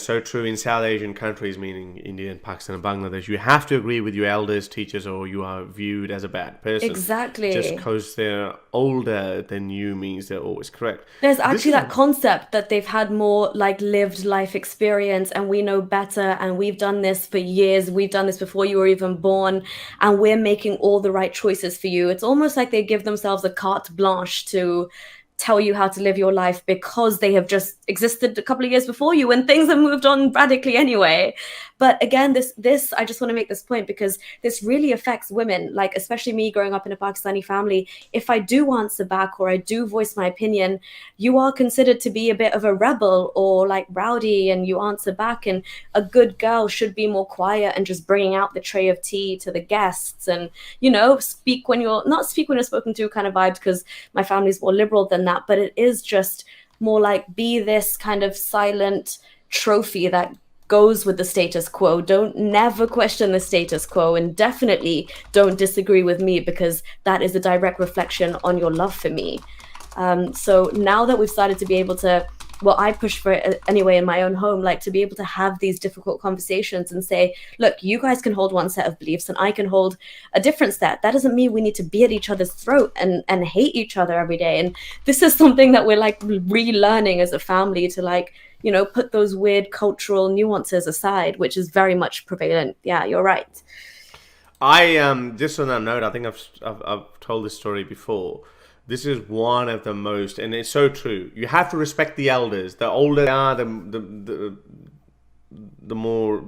so true in South Asian countries, meaning India and Pakistan and Bangladesh. You have to agree with your elders, teachers, or you are viewed as a bad person. Just Exactly. because they're older than you means they're always correct. There's This actually is that concept that they've had more like lived life experience and we know better and we've done this for years. We've done this before you were even born and we're making all the right choices for you. It's almost like they give themselves a carte blanche to tell you how to live your life because they have just existed a couple of years before you and things have moved on radically anyway. But again, this I just want to make this point because this really affects women, like especially me growing up in a Pakistani family. If I do answer back or I do voice my opinion, you are considered to be a bit of a rebel or like rowdy and you answer back, and a good girl should be more quiet and just bringing out the tray of tea to the guests and speak when you're not speak when you're spoken to kind of vibes, because my family's more liberal than that, but it is just more like be this kind of silent trophy that goes with the status quo. Don't never question the status quo, and definitely don't disagree with me because that is a direct reflection on your love for me. So now that we've started to be able to, well, I push for it anyway in my own home, like to be able to have these difficult conversations and say, look, you guys can hold one set of beliefs and I can hold a different set. That doesn't mean we need to be at each other's throat and hate each other every day. And this is something that we're like relearning as a family to like, put those weird cultural nuances aside, which is very much prevalent. Yeah, you're right. I just on that note, I think I've told this story before. This is one of the most, and it's so true. You have to respect the elders. The older they are, the more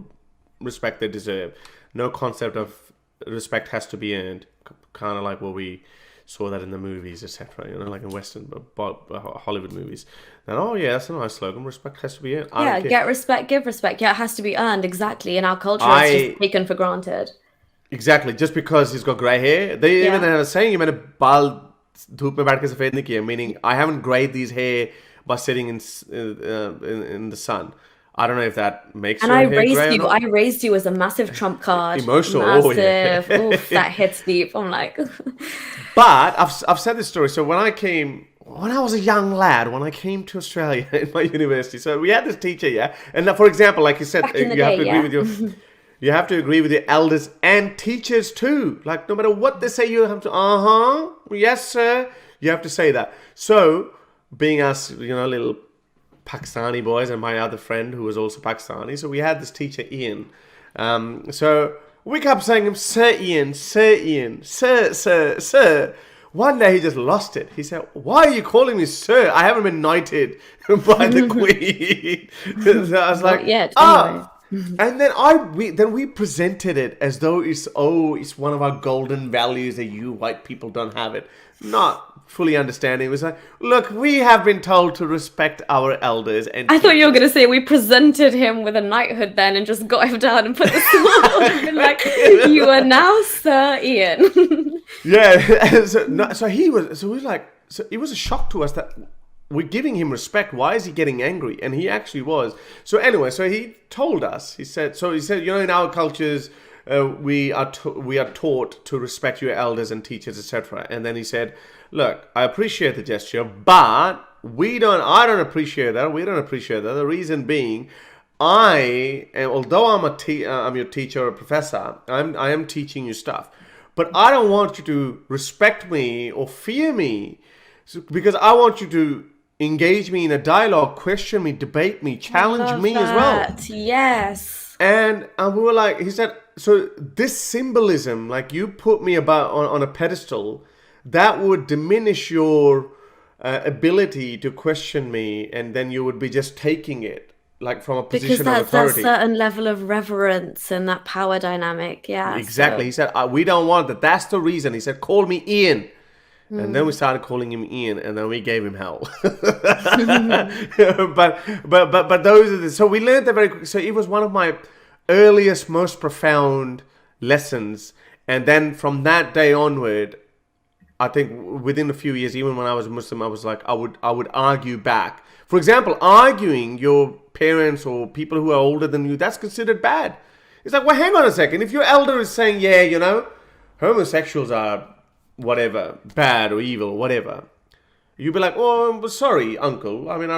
respect they deserve. No concept of respect has to be earned. Kind of like what we saw that in the movies, etc. Like in Western, Hollywood movies. Then, oh yeah, that's a nice slogan. Respect has to be earned. Yeah, get respect, give respect. Yeah, it has to be earned. Exactly. In our culture, it's just taken for granted. Exactly. Just because he's got grey hair, they even Yeah. have a saying. You mean bald धूप में बैठ के सफेद नहीं किया, meaning I haven't grayed these hair by sitting in the sun. I don't know if that makes And your I hair raised grey or you. not. I raised you as a massive trump card. Emotional, oh Massive. yeah. Oof, that hits deep. I'm like, But I've said this story. So when I was a young lad, when I came to Australia in my university, so we had this teacher, yeah. And for example, like you said, back in the you have day, to agree yeah. with you have to agree with your elders and teachers too. Like no matter what they say, you have to, yes sir. You have to say that. So being us, little Pakistani boys, and my other friend who was also Pakistani, so we had this teacher Ian. So we kept saying him, Sir Ian, Sir Ian, Sir, Sir, Sir. One day he just lost it. He said, "Why are you calling me sir? I haven't been knighted by the queen." So I was like, Not yet, anyway. "Ah." And then we presented it as though it's one of our golden values that you white people don't have it. Not fully understanding. It was like, look, we have been told to respect our elders and I thought you were teachers. going to say we presented him with a knighthood then and just got him down and put the sword on him and like, you are now Sir Ian. Yeah. So, no, so he was like, so it was a shock to us that we're giving him respect. Why is he getting angry? And he actually was. So anyway, so he told us. He said, in our cultures, we are taught to respect your elders and teachers, etc. And then he said, look, I appreciate the gesture, but I don't appreciate that. We don't appreciate that. The reason being, although I'm your teacher or professor, I am teaching you stuff, but I don't want you to respect me or fear me, because I want you to engage me in a dialogue, question me, debate me, challenge Love me as well. that. Yes. And we were like, he said, so this symbolism, like you put me about on a pedestal, that would diminish your ability to question me, and then you would be just taking it like from a Because position of that's that authority. certain level of reverence and that power dynamic. Yeah. Exactly. He said, we don't want that. That's the reason. He said, call me Ian. And then we started calling him Ian, and then we gave him hell. but those are so we learned that very quickly. So it was one of my earliest, most profound lessons. And then from that day onward, I think within a few years, even when I was Muslim, I was like, I would argue back. For example, arguing your parents or people who are older than you, that's considered bad. It's like, well, hang on a second. If your elder is saying, yeah, homosexuals are whatever, bad or evil, whatever. you'd be like, "Oh, I'm sorry, uncle. I mean,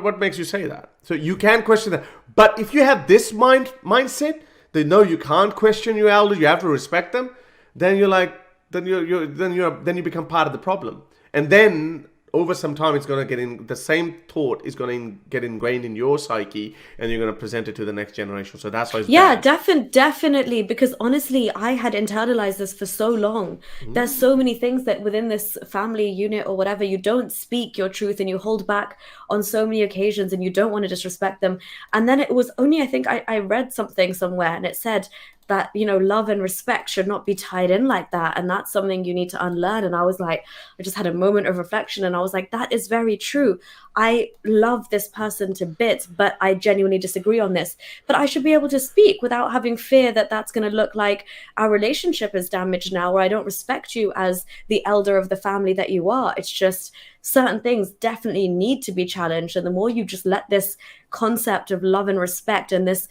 what makes you say that?" So you can question that. But if you have this mindset, they know you can't question your elders. You have to respect them. Then you're like, then you become part of the problem. And then over some time, it's going to get in. The same thought is going to get ingrained in your psyche, and you're going to present it to the next generation. So that's why it's Yeah, bad. definitely. Because honestly, I had internalized this for so long. There's so many things that within this family unit or whatever, you don't speak your truth and you hold back on so many occasions and you don't want to disrespect them. And then it was only, I think I read something somewhere and it said that, love and respect should not be tied in like that. And that's something you need to unlearn. And I was like, I just had a moment of reflection and I was like, that is very true. I love this person to bits, but I genuinely disagree on this. But I should be able to speak without having fear that that's going to look like our relationship is damaged now, or I don't respect you as the elder of the family that you are. It's just certain things definitely need to be challenged. And the more you just let this concept of love and respect and this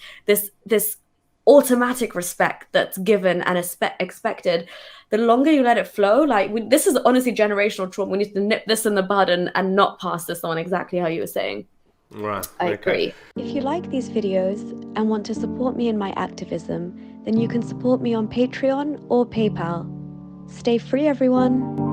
automatic respect that's given and expected, the longer you let it flow, this is honestly generational trauma. We need to nip this in the bud and not pass this on, exactly how you were saying. Right. I Okay. agree. If you like these videos and want to support me in my activism, then you can support me on Patreon or PayPal. Stay free, everyone.